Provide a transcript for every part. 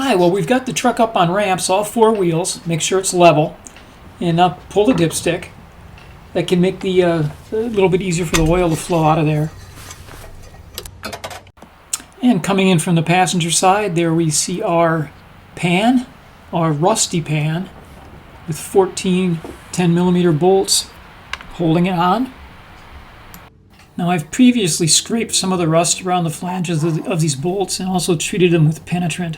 Hi, well, we've got the truck up on ramps, all four wheels. Make sure it's level. And now pull the dipstick. That can make the a little bit easier for the oil to flow out of there. And coming in from the passenger side, there we see our pan, our rusty pan, with 14 10mm bolts holding it on. Now I've previously scraped some of the rust around the flanges of these bolts and also treated them with penetrant.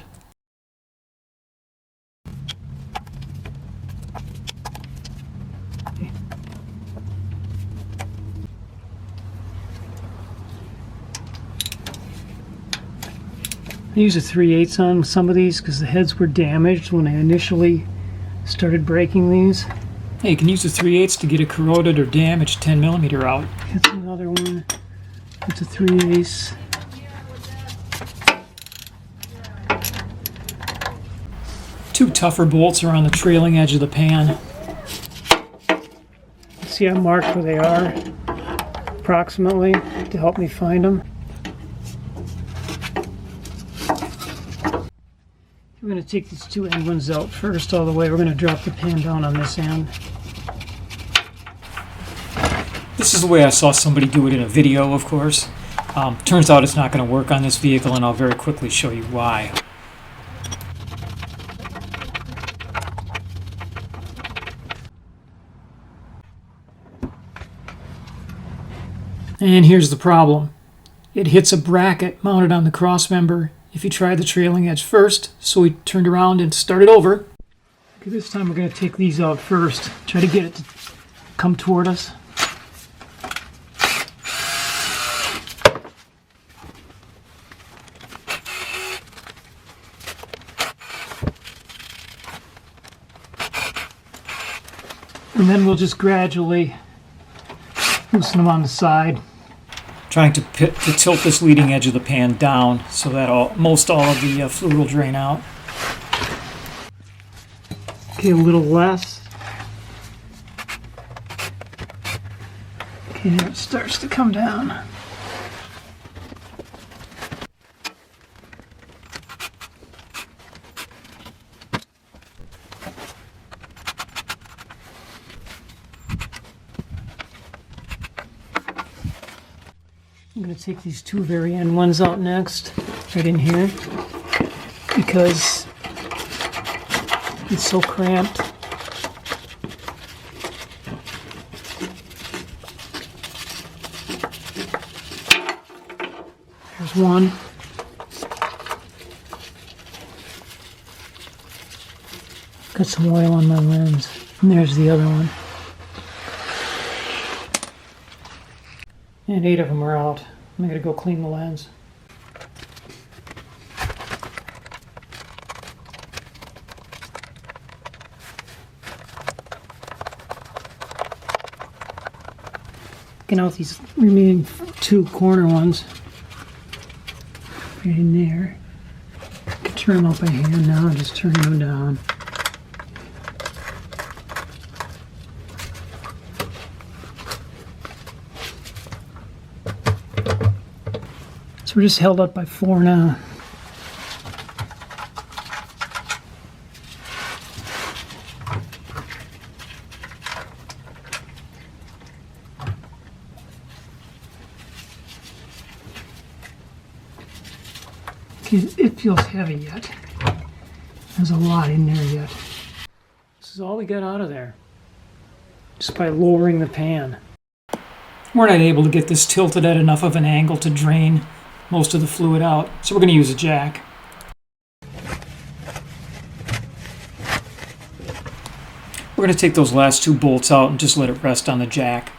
I use a 3/8 on some of these because the heads were damaged when I initially started breaking these. Hey, you can use a 3/8 to get a corroded or damaged 10mm out. That's another one. It's a 3/8. Two tougher bolts are on the trailing edge of the pan. See, I marked where they are approximately to help me find them. I'm going to take these two end ones out first all the way. We're going to drop the pan down on this end. This is the way I saw somebody do it in a video, of course. Turns out it's not going to work on this vehicle, and I'll very quickly show you why. And here's the problem. It hits a bracket mounted on the cross member if you try the trailing edge first, so we turned around and started over. Okay, this time we're going to take these out first. Try to get it to come toward us. And then we'll just gradually loosen them on the side. Trying to tilt this leading edge of the pan down so that most all of the fluid will drain out. Okay, a little less. Okay, now it starts to come down. I'm going to take these two very end ones out next, right in here, because it's so cramped. There's one. Got some oil on my lens. And there's the other one. And 8 of them are out. I'm going to go clean the lens. Get out these remaining 2 corner ones. Right in there. I can turn them up by hand now and just turn them down. So we're just held up by 4 now. It feels heavy yet. There's a lot in there yet. This is all we got out of there, just by lowering the pan. We're not able to get this tilted at enough of an angle to drain most of the fluid out, so we're going to use a jack. We're going to take those last 2 bolts out and just let it rest on the jack.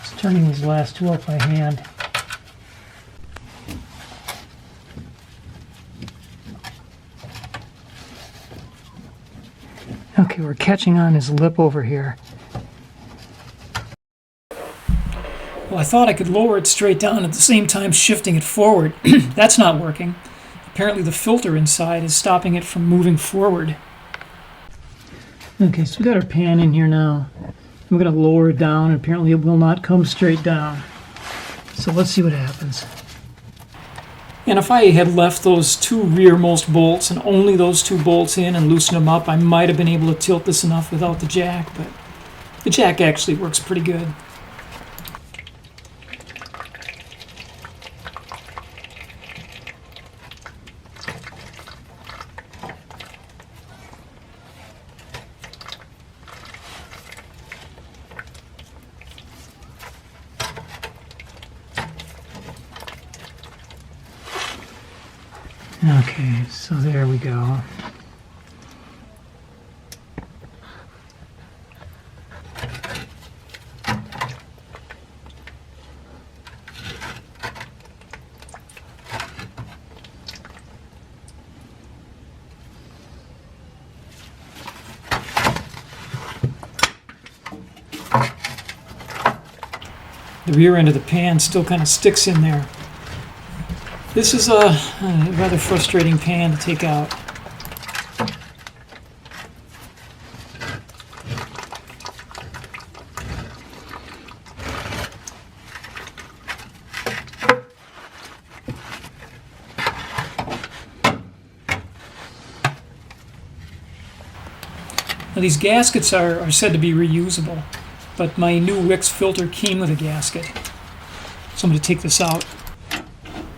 Just turning these last 2 up by hand. Okay, we're catching on his lip over here. Well, I thought I could lower it straight down at the same time shifting it forward. That's not working. Apparently the filter inside is stopping it from moving forward. Okay, so we got our pan in here now. We're going to lower it down, and apparently it will not come straight down. So let's see what happens. And if I had left those two rearmost bolts and only those two bolts in and loosened them up, I might have been able to tilt this enough without the jack, but the jack actually works pretty good. Okay, so there we go. The rear end of the pan still kind of sticks in there. This is a rather frustrating pan to take out. Now these gaskets are said to be reusable, but my new Wix filter came with a gasket. So I'm going to take this out.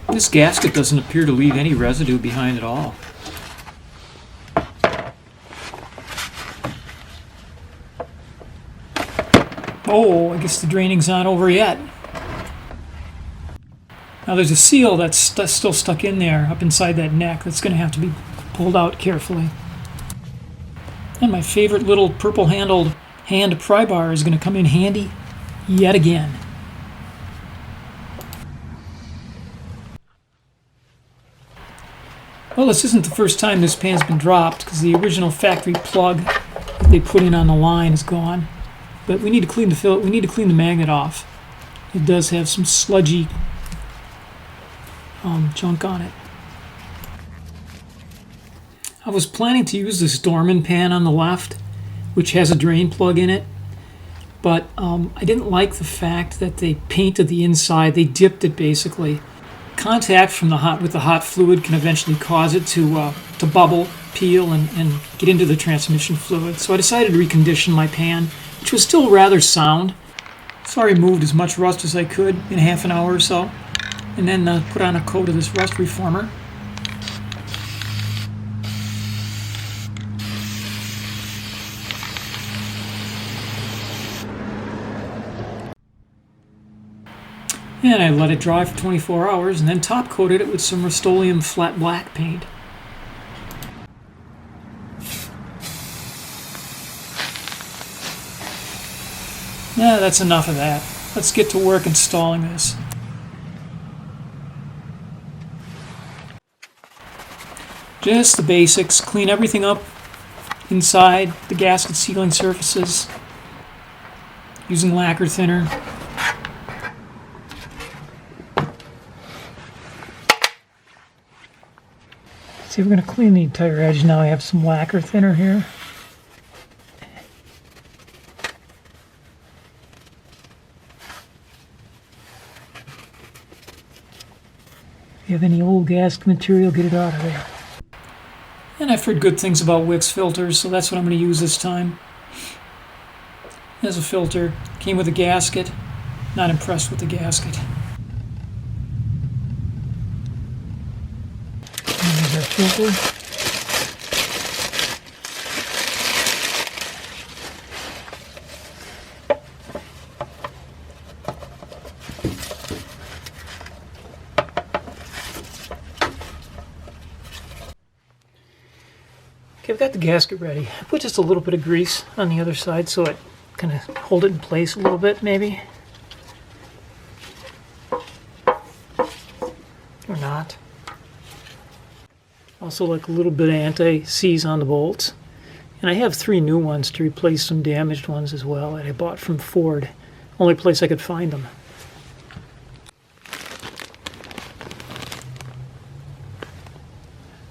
This gasket doesn't appear to leave any residue behind at all. Oh, I guess the draining's not over yet. Now there's a seal that's still stuck in there, up inside that neck, that's going to have to be pulled out carefully. And my favorite little purple-handled hand pry bar is going to come in handy yet again. Well, this isn't the first time this pan's been dropped, because the original factory plug that they put in on the line is gone. But we need to clean the magnet off. It does have some sludgy junk on it. I was planning to use this Dorman pan on the left, which has a drain plug in it, but I didn't like the fact that they painted the inside. They dipped it basically. Contact from with the hot fluid can eventually cause it to bubble, peel, and get into the transmission fluid. So I decided to recondition my pan, which was still rather sound. So I removed as much rust as I could in half an hour or so, and then put on a coat of this rust reformer. And I let it dry for 24 hours and then top coated it with some Rust-Oleum flat black paint. Yeah, that's enough of that. Let's get to work installing this. Just the basics. Clean everything up inside the gasket sealing surfaces using lacquer thinner. See, we're going to clean the entire edge now. I have some lacquer thinner here. If you have any old gasket material, get it out of there. And I've heard good things about Wix filters, so that's what I'm going to use this time. There's a filter. Came with a gasket. Not impressed with the gasket. Filter. Okay, I've got the gasket ready. I put just a little bit of grease on the other side so it kind of hold it in place a little bit, maybe. Or not. Also like a little bit of anti-seize on the bolts. And I have 3 new ones to replace some damaged ones as well that I bought from Ford. Only place I could find them.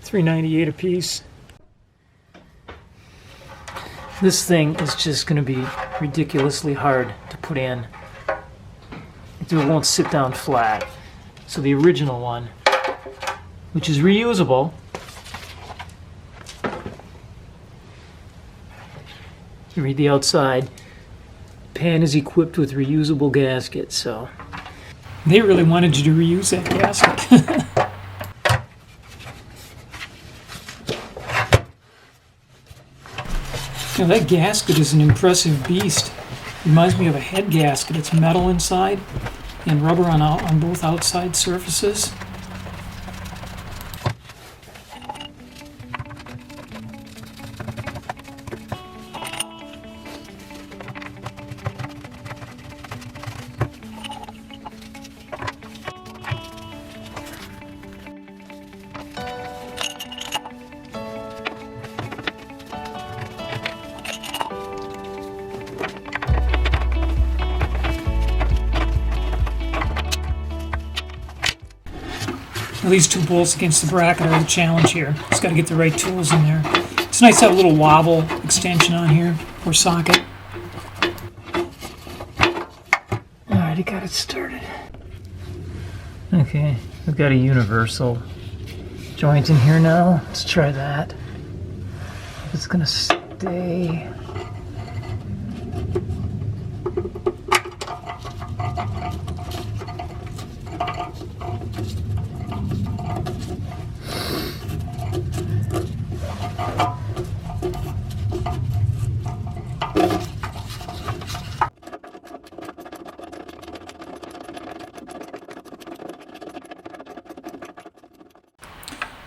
$3.98 a piece. This thing is just going to be ridiculously hard to put in. so it won't sit down flat. So the original one, which is reusable, you read the outside, pan is equipped with reusable gaskets, so they really wanted you to reuse that gasket. You know, that gasket is an impressive beast. Reminds me of a head gasket. It's metal inside and rubber on both outside surfaces. Now these two bolts against the bracket are the challenge here. Just got to get the right tools in there. It's nice to have a little wobble extension on here or socket. Alright, I got it started. Okay, we've got a universal joint in here now. Let's try that. If it's gonna stay.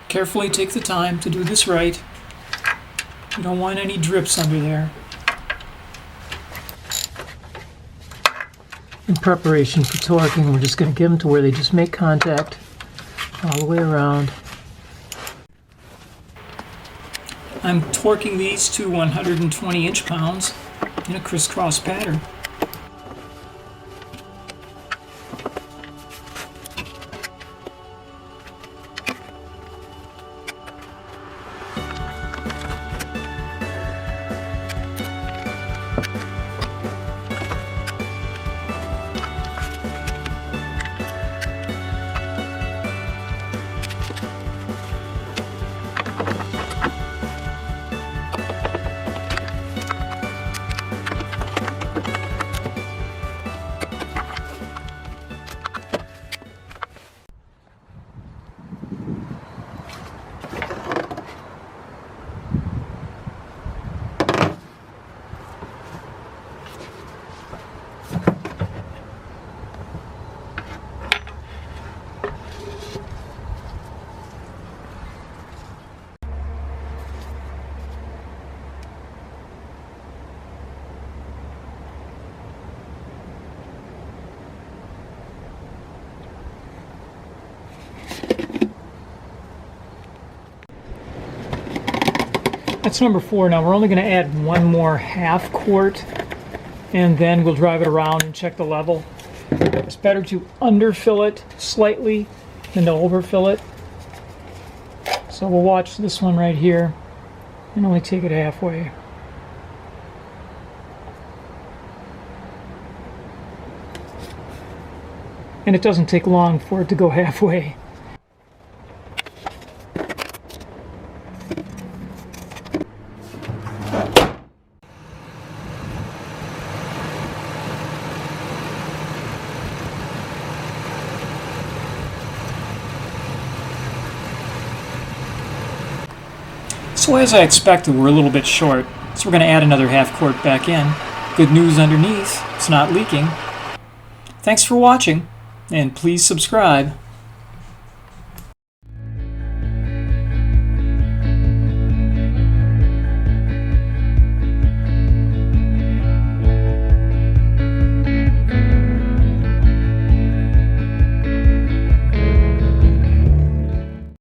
Carefully take the time to do this right. You don't want any drips under there. In preparation for torquing, we're just going to get them to where they just make contact all the way around. I'm torquing these to 120 inch-pounds in a crisscross pattern. That's number 4. Now we're only going to add one more half quart, and then we'll drive it around and check the level. It's better to underfill it slightly than to overfill it. So we'll watch this one right here and only take it halfway. And it doesn't take long for it to go halfway. So as I expected, we're a little bit short, so we're going to add another half quart back in. Good news underneath, it's not leaking. Thanks for watching, and please subscribe.